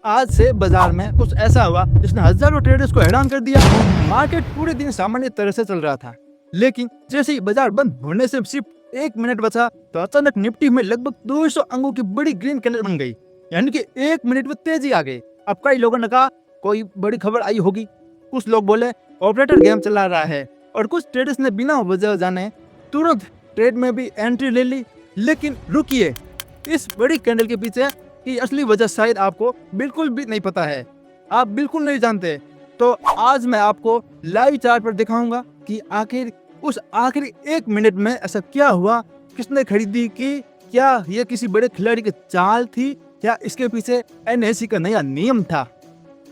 आज से बाजार में कुछ ऐसा हुआ जिसने हजारों ट्रेडर्स को हैरान कर दिया। मार्केट पूरे दिन सामान्य तरह से चल रहा था, लेकिन जैसे ही बाजार बंद होने से सिर्फ 1 मिनट बचा तो अचानक निफ्टी में लगभग 200 अंकों की बड़ी ग्रीन कैंडल बन गई। यानी कि 1 मिनट में तेजी आ गई। अब कई लोगों ने कहा कोई बड़ी खबर आई होगी, कुछ लोग बोले ऑपरेटर गेम चला रहा है, और कुछ ट्रेडर्स ने बिना वजह जाने तुरंत ट्रेड में भी एंट्री ले ली। लेकिन रुकिए, इस बड़ी कैंडल के पीछे की असली वजह शायद आपको बिल्कुल भी नहीं पता है, आप बिल्कुल नहीं जानते। तो आज मैं आपको लाइव चार्ट पर दिखाऊंगा कि आखिर उस आखिरी 1 मिनट में ऐसा क्या हुआ, किसने खरीदी की, क्या यह किसी बड़े खिलाड़ी की चाल थी या इसके पीछे एनएससी का नया नियम था।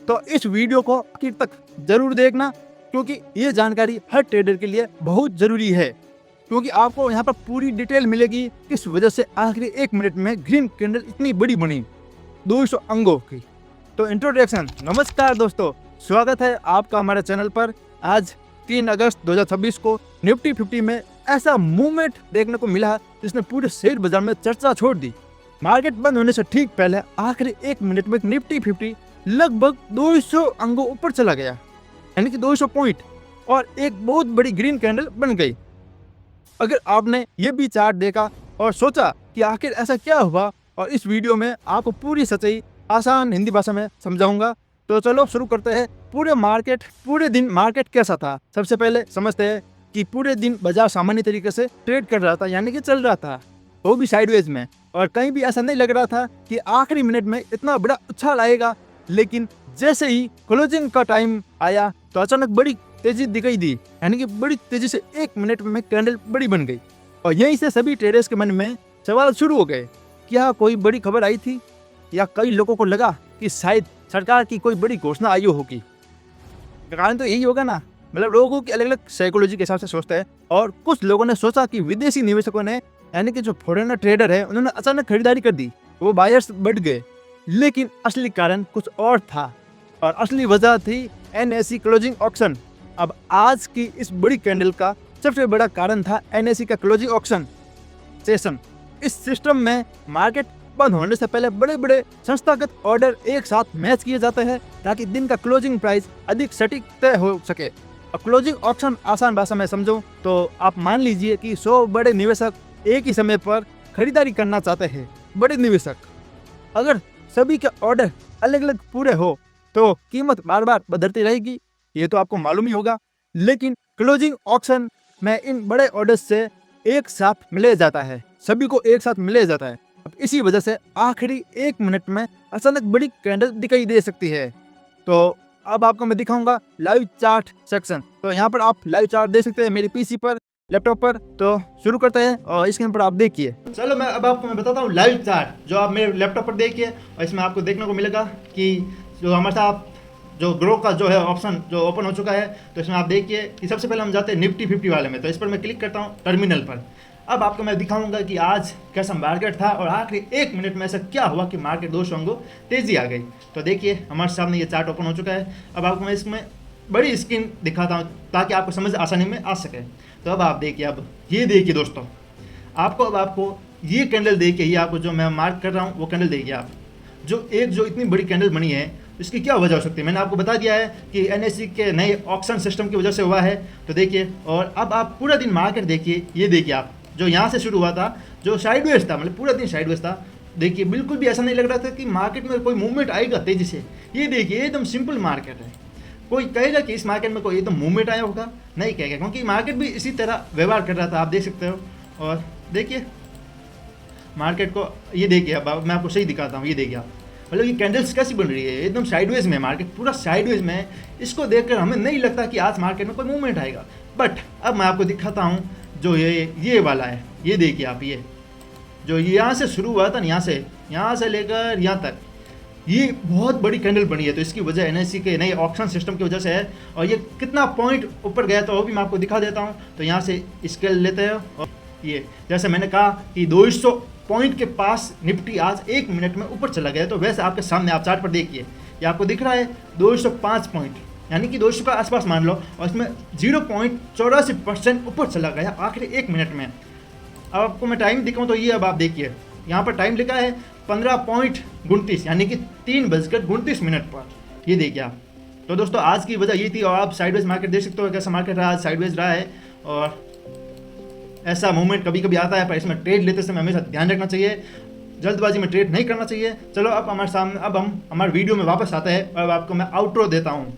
तो इस वीडियो को आखिर तक जरूर देखना, क्योंकि ये जानकारी हर ट्रेडर के लिए बहुत जरूरी है, क्योंकि आपको यहाँ पर पूरी डिटेल मिलेगी किस वजह से आखिरी 1 मिनट में ग्रीन कैंडल इतनी बड़ी बनी 200 अंगों की। तो इंट्रोडक्शन। नमस्कार दोस्तों, स्वागत है आपका हमारे चैनल पर। आज 3 अगस्त 2026 को निफ्टी 50 में ऐसा मूवमेंट देखने को मिला जिसने पूरे शेयर बाजार में चर्चा छोड़ दी। मार्केट बंद होने से ठीक पहले आखिरी 1 मिनट में निफ्टी 50 लगभग 200 अंगों ऊपर चला गया, यानी कि 200 पॉइंट, और एक बहुत बड़ी ग्रीन कैंडल बन गई। अगर आपने ये भी चार्ट देखा और सोचा कि आखिर ऐसा क्या हुआ, और इस वीडियो में आपको पूरी सच्चाई आसान हिंदी भाषा में समझाऊंगा। तो चलो शुरू करते हैं। पूरे दिन मार्केट कैसा था, सबसे पहले समझते हैं कि पूरे दिन बाजार सामान्य तरीके से ट्रेड कर रहा था, यानी कि चल रहा था, वो भी साइडवेज में, और कहीं भी ऐसा नहीं लग रहा था कि आखिरी मिनट में इतना बड़ा उछाल आएगा। लेकिन जैसे ही क्लोजिंग का टाइम आया तो अचानक बड़ी तेजी दिखाई दी, यानी कि बड़ी तेजी से 1 मिनट में कैंडल बड़ी बन गई, और यहीं से सभी ट्रेडर्स के मन में सवाल शुरू हो गए। क्या कोई बड़ी खबर आई थी, या कई लोगों को लगा कि शायद सरकार की कोई बड़ी घोषणा आई होगी। कारण तो यही होगा ना, मतलब लोगों की अलग अलग साइकोलॉजी के हिसाब से सोचते हैं। और कुछ लोगों ने सोचा कि विदेशी निवेशकों ने, यानी कि जो फॉरेनर ट्रेडर है, उन्होंने अचानक खरीदारी कर दी, वो बायर्स बढ़ गए। लेकिन असली कारण कुछ और था, और असली वजह थी एनएससी क्लोजिंग ऑक्शन। अब आज की इस बड़ी कैंडल का सबसे बड़ा कारण था एनएससी का क्लोजिंग ऑक्शन सेशन। इस सिस्टम में मार्केट बंद होने से पहले बड़े बड़े संस्थागत ऑर्डर एक साथ मैच किए जाते हैं, ताकि दिन का क्लोजिंग प्राइस अधिक सटीक तय हो सके। अब क्लोजिंग ऑक्शन आसान भाषा में समझो तो आप मान लीजिए कि 100 बड़े निवेशक एक ही समय पर खरीदारी करना चाहते हैं। बड़े निवेशक, अगर सभी के ऑर्डर अलग अलग पूरे हो तो कीमत बार बार बदलती रहेगी, ये तो आपको मालूम ही होगा। लेकिन क्लोजिंग ऑक्शन में इन बड़े ऑर्डर्स से एक साथ मिले जाता है, सभी को एक साथ मिले जाता है। अब इसी वजह से आखिरी 1 मिनट में अचानक बड़ी कैंडल दिखाई दे सकती है। तो अब आपको मैं दिखाऊंगा लाइव चार्ट सेक्शन। तो यहाँ पर आप लाइव चार्ट देख सकते हैं मेरे पीसी पर, लैपटॉप पर। तो शुरू करते हैं, और स्क्रीन पर आप देखिए। चलो मैं बताता हूँ लाइव चार्ट, जो आप मेरे लैपटॉप पर देखिए, और इसमें आपको देखने को मिलेगा कि जो हमारे साथ जो ग्रो का जो है ऑप्शन जो ओपन हो चुका है। तो इसमें आप देखिए कि सबसे पहले हम जाते हैं निफ्टी 50 वाले में। तो इस पर मैं क्लिक करता हूँ टर्मिनल पर। अब आपको मैं दिखाऊंगा कि आज कैसा मार्केट था, और आखिरी 1 मिनट में ऐसा क्या हुआ कि मार्केट 200 अंगों तेजी आ गई। तो देखिए हमारे सामने ये चार्ट ओपन हो चुका है। अब आपको मैं इसमें बड़ी स्क्रीन दिखाता हूँ ताकि आपको समझ आसानी में आ सके। तो अब आप देखिए, अब ये देखिए दोस्तों, आपको ये कैंडल देखिए, ये आपको जो मैं मार्क कर रहा हूँ वो कैंडल देखिए आप, जो इतनी बड़ी कैंडल बनी है, इसकी क्या वजह हो सकती है। मैंने आपको बता दिया है कि एनएससी के नए ऑक्शन सिस्टम की वजह से हुआ है। तो देखिए, और अब आप पूरा दिन मार्केट देखिए, ये देखिए आप, जो यहाँ से शुरू हुआ था, जो साइडवेज था, मतलब पूरा दिन साइडवेज था। देखिए बिल्कुल भी ऐसा नहीं लग रहा था कि मार्केट में कोई मूवमेंट आएगा तेजी से। ये देखिए एकदम सिंपल मार्केट है। कोई कहेगा कि इस मार्केट में कोई एकदम मूवमेंट आया होगा? नहीं कहेगा, क्योंकि मार्केट भी इसी तरह व्यवहार कर रहा था, आप देख सकते हो। और देखिए मार्केट को, ये देखिए, अब मैं आपको सही दिखाता हूँ, ये देखिए आप, मतलब ये कैंडल्स कैसी बन रही है, एकदम साइडवेज में, मार्केट पूरा साइडवेज में है। इसको देखकर हमें नहीं लगता कि आज मार्केट में कोई मूवमेंट आएगा। बट अब मैं आपको दिखाता हूँ जो ये वाला है, ये देखिए आप, ये जो यहाँ से शुरू हुआ था ना, यहाँ से लेकर यहाँ तक, ये बहुत बड़ी कैंडल बनी है। तो इसकी वजह एनएससी के नए ऑक्शन सिस्टम की वजह से है। और ये कितना पॉइंट ऊपर गया तो वो भी मैं आपको दिखा देता हूँ। तो यहाँ से स्केल लेते हैं, और ये जैसे मैंने कहा कि 200 पॉइंट के पास निफ्टी आज 1 मिनट में ऊपर चला गया। तो वैसे आपके सामने आप चार्ट पर देखिए, ये आपको दिख रहा है 205 पॉइंट, यानी कि 200 का आसपास मान लो, और इसमें 0.84% ऊपर चला गया आखिरी 1 मिनट में। अब आपको मैं टाइम दिखाऊँ तो ये, अब आप देखिए यहाँ पर टाइम लिखा है 15.29 यानी कि 3:29 पर। ये देखिए आप। तो दोस्तों आज की वजह ये थी, और आप साइडवेज मार्केट देख सकते हो कैसा मार्केट रहा, साइडवेज रहा है। और ऐसा मूवमेंट कभी कभी आता है, पर इसमें ट्रेड लेते समय हमेशा ध्यान रखना चाहिए, जल्दबाजी में ट्रेड नहीं करना चाहिए। चलो अब हम हमारे वीडियो में वापस आते हैं, और आपको मैं आउटरो देता हूँ।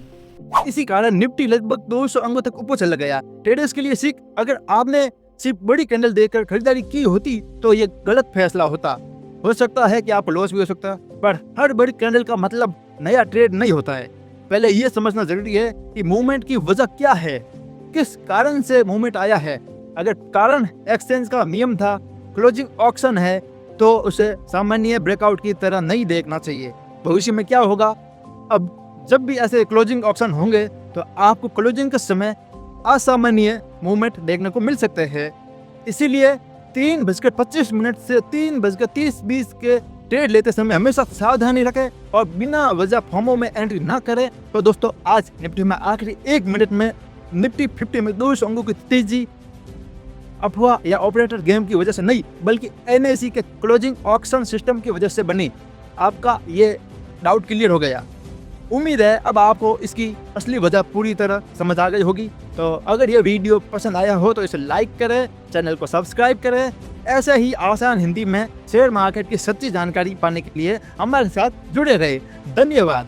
इसी कारण निफ्टी लगभग 200 अंकों तक ऊपर चला गया। ट्रेडर्स के लिए सीख, अगर आपने सिर्फ बड़ी कैंडल देखकर खरीदारी की होती तो ये गलत फैसला होता। हो सकता है कि आपको लॉस भी हो सकता है, पर हर बड़ी कैंडल का मतलब नया ट्रेड नहीं होता है। पहले ये समझना जरूरी है कि मूवमेंट की वजह क्या है, किस कारण से मूवमेंट आया है। अगर कारण एक्सचेंज का नियम था, क्लोजिंग ऑक्शन है, तो उसे सामान्य ब्रेकआउट की तरह नहीं देखना चाहिए। भविष्य में क्या होगा, अब जब भी ऐसे क्लोजिंग ऑक्शन होंगे तो आपको क्लोजिंग के समय असामान्य मूवमेंट देखने को मिल सकते हैं। इसीलिए 3:25 से 3:30-20 के ट्रेड लेते समय हमेशा सावधानी रखें और बिना वजह फॉर्मों में एंट्री ना करें। तो दोस्तों आज निफ्टी में आखिरी 1 मिनट में निफ्टी 50 में 200 अंकों की तेजी अफवाह या ऑपरेटर गेम की वजह से नहीं, बल्कि NSE के क्लोजिंग ऑक्शन सिस्टम की वजह से बनी। आपका ये डाउट क्लियर हो गया। उम्मीद है अब आपको इसकी असली वजह पूरी तरह समझ आ गई होगी। तो अगर ये वीडियो पसंद आया हो तो इसे लाइक करें, चैनल को सब्सक्राइब करें। ऐसे ही आसान हिंदी में शेयर मार्केट की सच्ची जानकारी पाने के लिए हमारे साथ जुड़े रहे। धन्यवाद।